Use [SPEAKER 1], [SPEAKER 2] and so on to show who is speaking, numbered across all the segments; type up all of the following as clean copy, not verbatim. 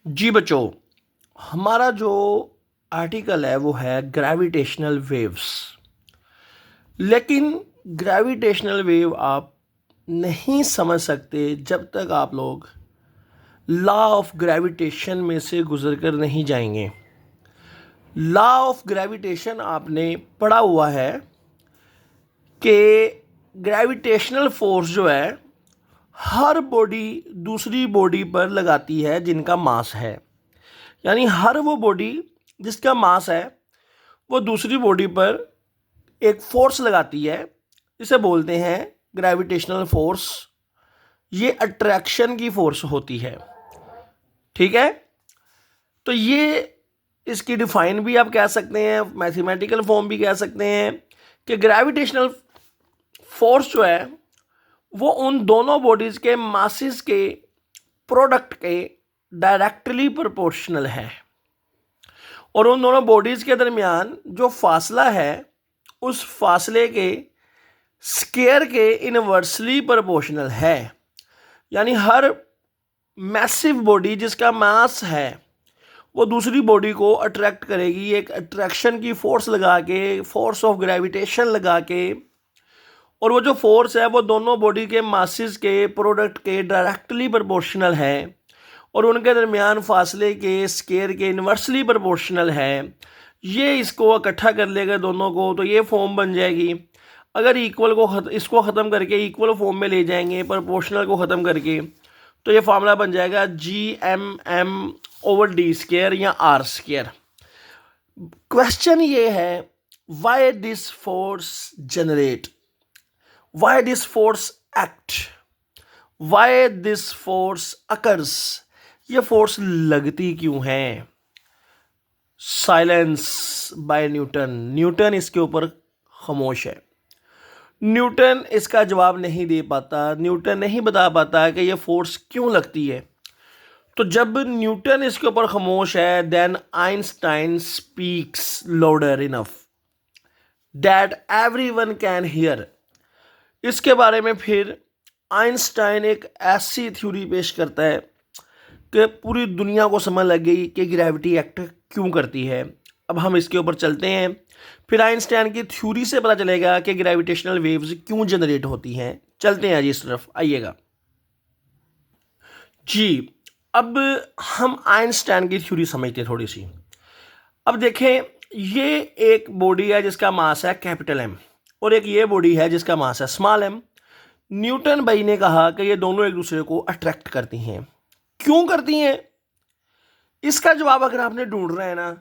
[SPEAKER 1] जी बच्चों, हमारा जो आर्टिकल है वो है ग्रेविटेशनल वेव्स। लेकिन ग्रेविटेशनल वेव आप नहीं समझ सकते जब तक आप लोग लॉ ऑफ ग्रेविटेशन में से गुजर कर नहीं जाएंगे। लॉ ऑफ ग्रेविटेशन आपने पढ़ा हुआ है कि ग्रेविटेशनल फोर्स जो है हर बॉडी दूसरी बॉडी पर लगाती है जिनका मास है। यानी हर वो बॉडी जिसका मास है वो दूसरी बॉडी पर एक फोर्स लगाती है, इसे बोलते हैं ग्रेविटेशनल फोर्स। ये अट्रैक्शन की फोर्स होती है। ठीक है, तो ये इसकी डिफाइन भी आप कह सकते हैं, मैथमेटिकल फॉर्म भी कह सकते हैं कि ग्रेविटेशनल फोर्स जो है वो उन दोनों बॉडीज के मासेस के प्रोडक्ट के डायरेक्टली प्रोपोर्शनल है और उन दोनों बॉडीज के दरमियान जो फासला है उस फासले के स्केयर के इनवर्सली प्रोपोर्शनल है। यानी हर मैसिव बॉडी जिसका मास है वो दूसरी बॉडी को अट्रैक्ट करेगी, एक अट्रैक्शन की फोर्स लगा के, फोर्स ऑफ ग्रेविटेशन लगा के, और वो जो फोर्स है वो दोनों बॉडी के मासेस के प्रोडक्ट के डायरेक्टली प्रोपोर्शनल है और उनके दरमियान फासले के स्केयर के इनवर्सली प्रोपोर्शनल है। ये इसको इकट्ठा कर लेगा दोनों को तो ये फॉर्म बन जाएगी। अगर इक्वल को इसको ख़त्म करके इक्वल फॉर्म में ले जाएंगे, प्रोपोर्शनल को ख़त्म करके, तो ये फार्मूला बन जाएगा Gmm/d² या r²। क्वेश्चन ये है, why this force generate, why this force act, why this force occurs. ये फोर्स लगती क्यों है? Silence bye Newton. न्यूटन इसके ऊपर खामोश है। न्यूटन इसका जवाब नहीं दे पाता, न्यूटन नहीं बता पाता कि ये फोर्स क्यों लगती है। तो जब न्यूटन इसके ऊपर खामोश है, then Einstein speaks louder enough that everyone can hear. इसके बारे में फिर आइंस्टाइन एक ऐसी थ्योरी पेश करता है कि पूरी दुनिया को समझ लग गई कि ग्रेविटी एक्ट क्यों करती है। अब हम इसके ऊपर चलते हैं, फिर आइंस्टाइन की थ्योरी से पता चलेगा कि ग्रेविटेशनल वेव्स क्यों जनरेट होती हैं। चलते हैं जी इस तरफ, आइएगा जी। अब हम आइंस्टाइन की थ्योरी समझते हैं थोड़ी सी। अब देखें, ये एक बॉडी है जिसका मास है कैपिटल एम और एक ये बॉडी है जिसका मास है स्मॉल एम। न्यूटन भाई ने कहा कि ये दोनों एक दूसरे को अट्रैक्ट करती हैं। क्यों करती हैं? इसका जवाब अगर आपने ढूंढ रहे हैं ना,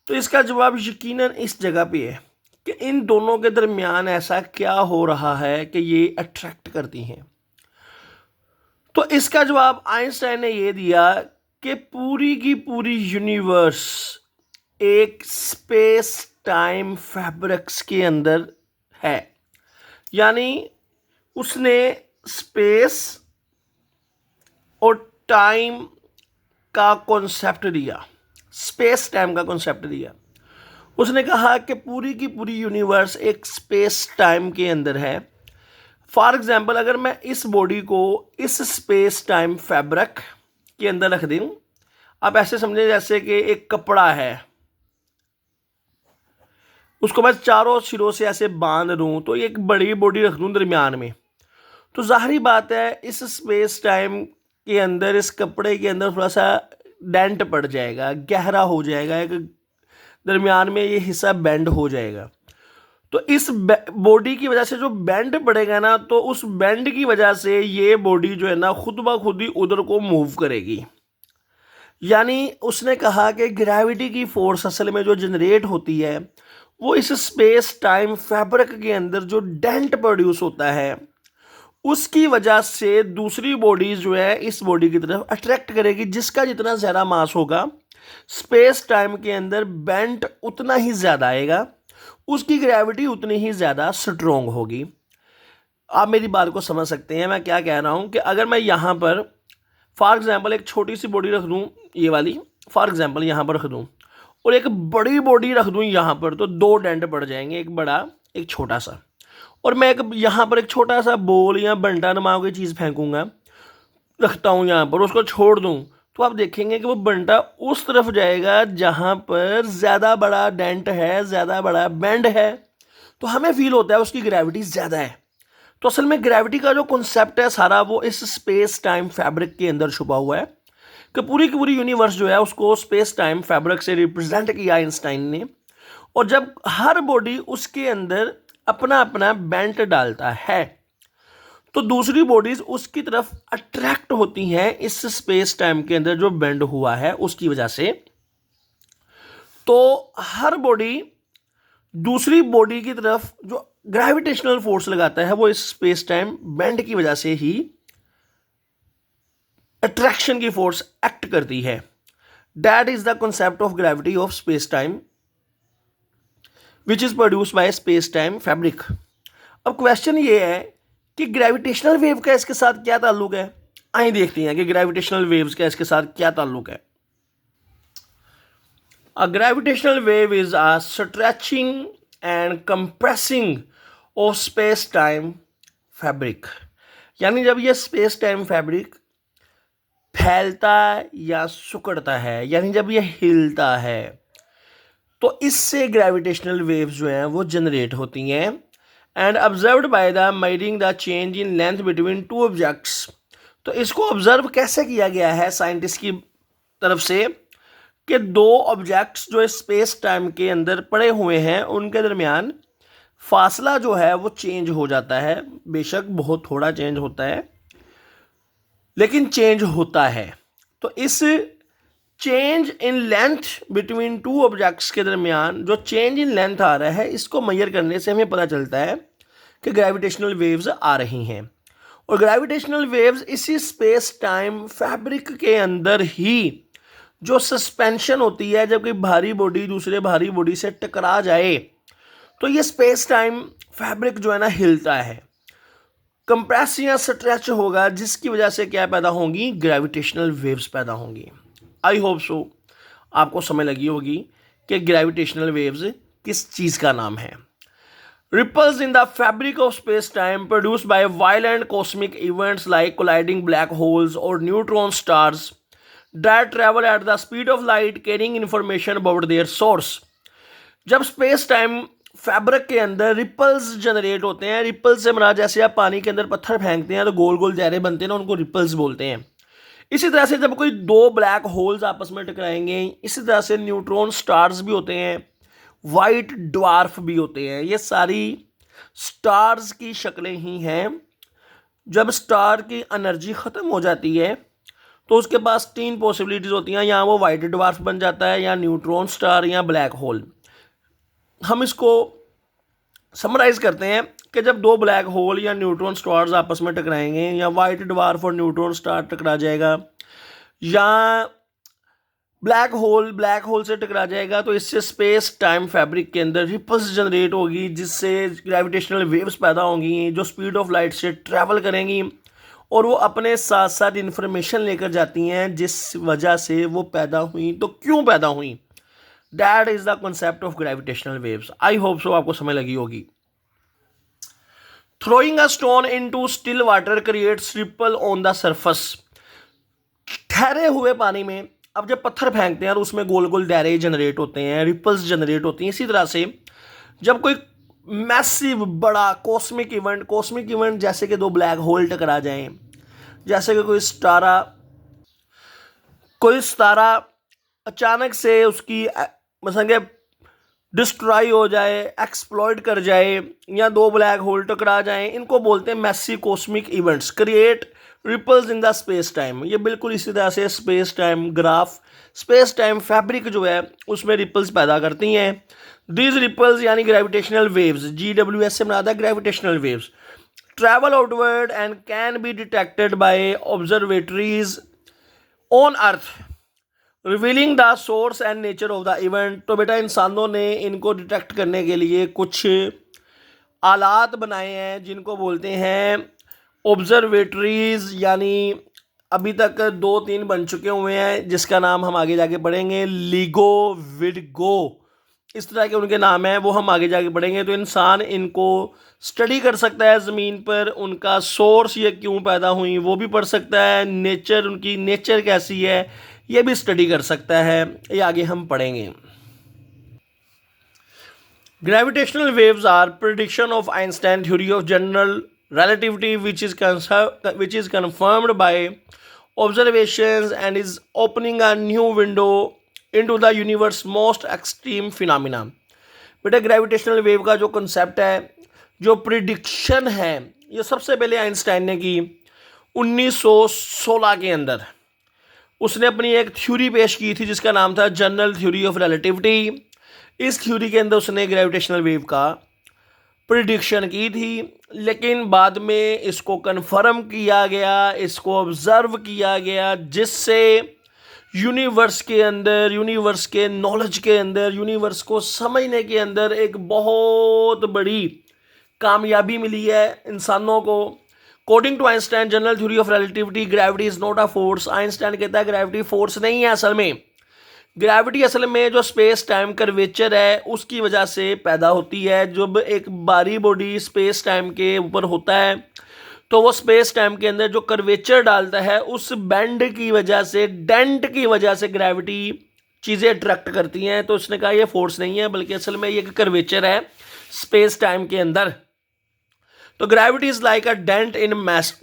[SPEAKER 1] तो इसका जवाब यकीनन इस जगह पे है कि इन दोनों के दरमियान ऐसा क्या हो रहा है कि ये अट्रैक्ट करती हैं। तो इसका जवाब आइंस्टाइन ने ये दिया कि पूरी की पूरी यूनिवर्स एक स्पेस टाइम फैब्रिक्स के अंदर है। यानी उसने स्पेस और टाइम का कॉन्सेप्ट दिया, स्पेस टाइम का कॉन्सेप्ट दिया। उसने कहा कि पूरी की पूरी यूनिवर्स एक स्पेस टाइम के अंदर है। फॉर एग्जाम्पल, अगर मैं इस बॉडी को इस स्पेस टाइम फैब्रिक के अंदर रख दूं, आप ऐसे समझें जैसे कि एक कपड़ा है, उसको मैं चारों सिरों से ऐसे बांध दूं, तो एक बड़ी बॉडी रख दूं दरमियान में, तो जाहिर बात है इस स्पेस टाइम के अंदर, इस कपड़े के अंदर थोड़ा सा डेंट पड़ जाएगा, गहरा हो जाएगा, एक दरमियान में ये हिस्सा बेंड हो जाएगा। तो इस बॉडी की वजह से जो बेंड पड़ेगा ना, तो उस बेंड की वजह से ये बॉडी जो है ना खुद ब खुद ही उधर को मूव करेगी। यानी उसने कहा कि ग्रेविटी की फोर्स असल में जो जनरेट होती है वो इस स्पेस टाइम फैब्रिक के अंदर जो डेंट प्रोड्यूस होता है उसकी वजह से दूसरी बॉडीज जो है इस बॉडी की तरफ अट्रैक्ट करेगी। जिसका जितना ज़्यादा मास होगा स्पेस टाइम के अंदर बेंट उतना ही ज़्यादा आएगा, उसकी ग्रेविटी उतनी ही ज़्यादा स्ट्रोंग होगी। आप मेरी बात को समझ सकते हैं मैं क्या कह रहा हूँ कि अगर मैं यहाँ पर फॉर एग्जांपल एक छोटी सी बॉडी रख दूँ, ये वाली फॉर एग्जांपल यहाँ पर रख दूँ, और एक बड़ी बॉडी रख दूँ यहाँ पर, तो दो डेंट पड़ जाएंगे, एक बड़ा एक छोटा सा। और मैं एक यहाँ पर एक छोटा सा बोल या बंटा नुमा कोई चीज़ फेंकूँगा, रखता हूँ यहाँ पर, उसको छोड़ दूँ तो आप देखेंगे कि वो बंटा उस तरफ जाएगा जहाँ पर ज़्यादा बड़ा डेंट है, ज़्यादा बड़ा बेंड है, तो हमें फील होता है उसकी ग्रेविटी ज़्यादा है। तो असल में ग्रेविटी का जो कॉन्सेप्ट है सारा वो इस स्पेस टाइम फैब्रिक के अंदर छुपा हुआ है कि पूरी की पूरी यूनिवर्स जो है उसको स्पेस टाइम फैब्रिक से रिप्रेजेंट किया आइंस्टाइन ने। और जब हर बॉडी उसके अंदर अपना अपना बेंट डालता है तो दूसरी बॉडीज उसकी तरफ अट्रैक्ट होती हैं इस स्पेस टाइम के अंदर जो बेंड हुआ है उसकी वजह से। तो हर बॉडी दूसरी बॉडी की तरफ जो ग्रेविटेशनल फोर्स लगाता है वो इस स्पेस टाइम बेंड की वजह से ही अट्रैक्शन की फोर्स एक्ट करती है। That is the concept of gravity of space time which is produced by space time fabric. अब क्वेश्चन ये है कि ग्रेविटेशनल वेव का इसके साथ क्या ताल्लुक है। आइए देखते हैं कि ग्रेविटेशनल वेव्स का इसके साथ क्या ताल्लुक है। A gravitational wave is a stretching and compressing of space-time fabric। यानी जब ये स्पेस टाइम फैब्रिक फैलता या सिकुड़ता है, यानी जब ये हिलता है, तो इससे ग्रेविटेशनल वेव्स जो हैं वो जनरेट होती हैं। And observed by the measuring the change in length between two objects. तो इसको ऑब्जर्व कैसे किया गया है साइंटिस्ट की तरफ से कि दो ऑब्जेक्ट्स जो स्पेस टाइम के अंदर पड़े हुए हैं उनके दरमियान फासला जो है वो चेंज हो जाता है। बेशक बहुत थोड़ा चेंज होता है लेकिन चेंज होता है। तो इस change in length between two objects के दरमियान जो चेंज इन लेंथ आ रहा है इसको मेजर करने से हमें पता चलता है कि ग्रेविटेशनल वेव्स आ रही हैं। और ग्रेविटेशनल वेव्स इसी स्पेस टाइम फैब्रिक के अंदर ही जो सस्पेंशन होती है, जब कोई भारी बॉडी दूसरे भारी बॉडी से टकरा जाए तो ये स्पेस टाइम फैब्रिक जो है ना हिलता है, कंप्रेस या स्ट्रेच होगा, जिसकी वजह से क्या पैदा होंगी, ग्रेविटेशनल वेव्स पैदा होंगी। आई होप सो आपको समझ लगी होगी कि ग्रेविटेशनल वेव्स किस चीज़ का नाम है। Ripples in the fabric of space-time produced by violent cosmic events like colliding black holes or neutron stars that travel at the speed of light carrying information about their source। जब space time fabric के अंदर ripples generate होते हैं, ripples से मरा जैसे आप पानी के अंदर पत्थर फेंकते हैं तो गोल गोल दायरे बनते हैं ना, उनको रिपल्स बोलते हैं। इसी तरह से जब कोई दो ब्लैक होल्स आपस में टकराएंगे, इसी तरह से न्यूट्रॉन स्टार्स भी होते हैं, वाइट ड्वार्फ भी होते हैं। ये सारी स्टार्स की शक्लें ही हैं। जब स्टार की एनर्जी ख़त्म हो जाती है तो उसके पास तीन पॉसिबिलिटीज़ होती हैं, या वो वाइट ड्वार्फ बन जाता है, या न्यूट्रॉन स्टार, या ब्लैक होल। हम इसको समराइज़ करते हैं कि जब दो ब्लैक होल या न्यूट्रॉन स्टार्स आपस में टकराएंगे, या वाइट ड्वार्फ और न्यूट्रॉन स्टार टकरा जाएगा, या ब्लैक होल से टकरा जाएगा, तो इससे स्पेस टाइम फैब्रिक के अंदर रिपल्स जनरेट होगी, जिससे ग्रेविटेशनल वेव्स पैदा होंगी जो स्पीड ऑफ लाइट से ट्रैवल करेंगी और वो अपने साथ साथ इन्फॉर्मेशन लेकर जाती हैं जिस वजह से वो पैदा हुई। तो क्यों पैदा हुई, that is the concept of gravitational waves. I hope so आपको समझ लगी होगी। Throwing a stone into still water creates ripple on the surface. ठहरे हुए पानी में अब जब पत्थर फेंकते हैं तो उसमें गोल गोल दायरे जनरेट होते हैं, रिपल्स जनरेट होती हैं। इसी तरह से जब कोई मैसिव बड़ा कॉस्मिक इवेंट जैसे कि दो ब्लैक होल टकरा जाएं, जैसे कि कोई सितारा अचानक से उसकी मतलब डिस्ट्रॉय हो जाए, एक्सप्लॉइट कर जाए, या दो ब्लैक होल टकरा जाएं, इनको बोलते हैं massive cosmic events create ripples in the space time. ये बिल्कुल इसी तरह से स्पेस टाइम फैब्रिक जो है उसमें रिपल्स पैदा करती हैं। दीज रिपल्स यानी ग्रेविटेशनल वेव्स, GWS से बनाता है gravitational waves, travel outward and can be detected by observatories on earth revealing the source and nature of the event. तो बेटा इंसानों ने इनको डिटेक्ट करने के लिए कुछ आलात बनाए हैं जिनको बोलते हैं ऑब्जर्वेटरीज, यानी अभी तक 2-3 बन चुके हुए हैं जिसका नाम हम आगे जाके पढ़ेंगे, लिगो, विडगो, इस तरह के उनके नाम हैं, वो हम आगे जाके पढ़ेंगे। तो इंसान इनको स्टडी कर सकता है, ज़मीन पर उनका सोर्स ये क्यों पैदा हुई वो भी पढ़ सकता है, नेचर उनकी नेचर कैसी है ये भी स्टडी कर सकता है, ये आगे हम पढ़ेंगे। Gravitational waves are prediction of Einstein theory of general relativity which is confirmed by observations and is opening a new window into the universe most extreme phenomena। बेटा ग्रेविटेशनल वेव का जो कंसेप्ट है, जो प्रिडिक्शन है, ये सबसे पहले Einstein ने की 1916 के अंदर। उसने अपनी एक थ्योरी पेश की थी जिसका नाम था जनरल थ्योरी ऑफ रिलेटिविटी। इस थ्योरी के अंदर उसने ग्रेविटेशनल वेव का प्रिडिक्शन की थी, लेकिन बाद में इसको कन्फर्म किया गया, इसको ऑब्ज़र्व किया गया, जिससे यूनिवर्स के अंदर, यूनिवर्स के नॉलेज के अंदर, यूनिवर्स को समझने के अंदर एक बहुत बड़ी कामयाबी मिली है इंसानों को। According to Einstein general theory of relativity, gravity is not a force. Einstein कहता है ग्रेविटी फोर्स नहीं है, असल में ग्रेविटी असल में जो स्पेस टाइम कर्वेचर है उसकी वजह से पैदा होती है। जब एक बारी बॉडी स्पेस टाइम के ऊपर होता है तो वो स्पेस टाइम के अंदर जो कर्वेचर डालता है, उस बेंड की वजह से, डेंट की वजह से ग्रेविटी चीज़ें अट्रैक्ट करती हैं। तो उसने कहा ये फोर्स नहीं है, बल्कि असल में ये कर्वेचर है स्पेस टाइम के अंदर। तो gravity is like a dent in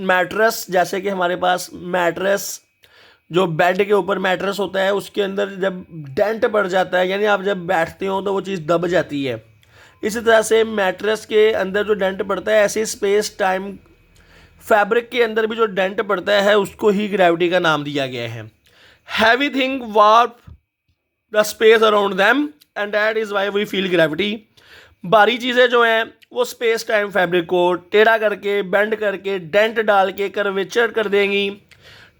[SPEAKER 1] mattress. जैसे कि हमारे पास मैट्रेस, जो बेड के ऊपर मैट्रेस होता है, उसके अंदर जब डेंट पड़ जाता है, यानी आप जब बैठते हो तो वो चीज़ दब जाती है। इसी तरह से मैट्रेस के अंदर जो डेंट पड़ता है, ऐसे स्पेस टाइम फैब्रिक के अंदर भी जो डेंट पड़ता है उसको ही ग्रेविटी का नाम दिया गया है। Heavy thing warp the space around them and that is why we feel gravity. भारी चीज़ें जो हैं वो स्पेस टाइम फैब्रिक को टेढ़ा करके, बेंड करके, डेंट डाल के कर्वेचर कर देंगी,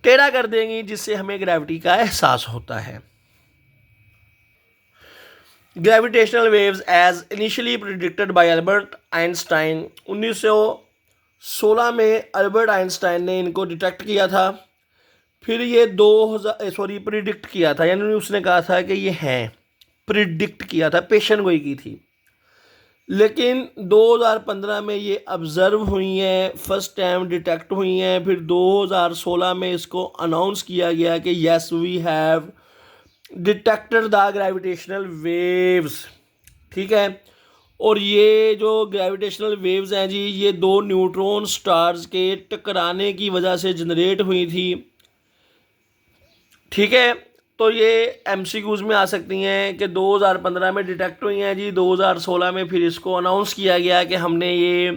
[SPEAKER 1] टेढ़ा कर देंगी, जिससे हमें ग्रेविटी का एहसास होता है। Gravitational waves as initially predicted by Albert Einstein. 1916 में अल्बर्ट आइंस्टाइन ने इनको डिटेक्ट किया था। फिर ये प्रिडिक्ट किया था, यानी उसने कहा था कि ये हैं, प्रिडिक्ट किया था, पेशन गोई की थी। लेकिन 2015 में ये ऑब्ज़र्व हुई हैं, फर्स्ट टाइम डिटेक्ट हुई हैं। फिर 2016 में इसको अनाउंस किया गया कि yes we have detected the gravitational waves. ठीक है, और ये जो ग्रेविटेशनल वेव्स हैं जी, ये दो न्यूट्रॉन स्टार्स के टकराने की वजह से जनरेट हुई थी। ठीक है, तो ये MCQs में आ सकती हैं कि 2015 में डिटेक्ट हुई हैं जी, 2016 में फिर इसको अनाउंस किया गया कि हमने ये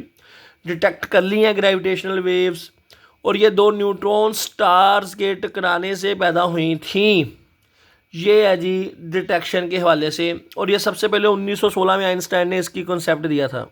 [SPEAKER 1] डिटेक्ट कर ली हैं ग्रेविटेशनल वेव्स, और ये दो न्यूट्रॉन स्टार्स के टकराने से पैदा हुई थी। ये है जी डिटेक्शन के हवाले से। और ये सबसे पहले 1916 में आइंस्टाइन ने इसकी कॉन्सेप्ट दिया था।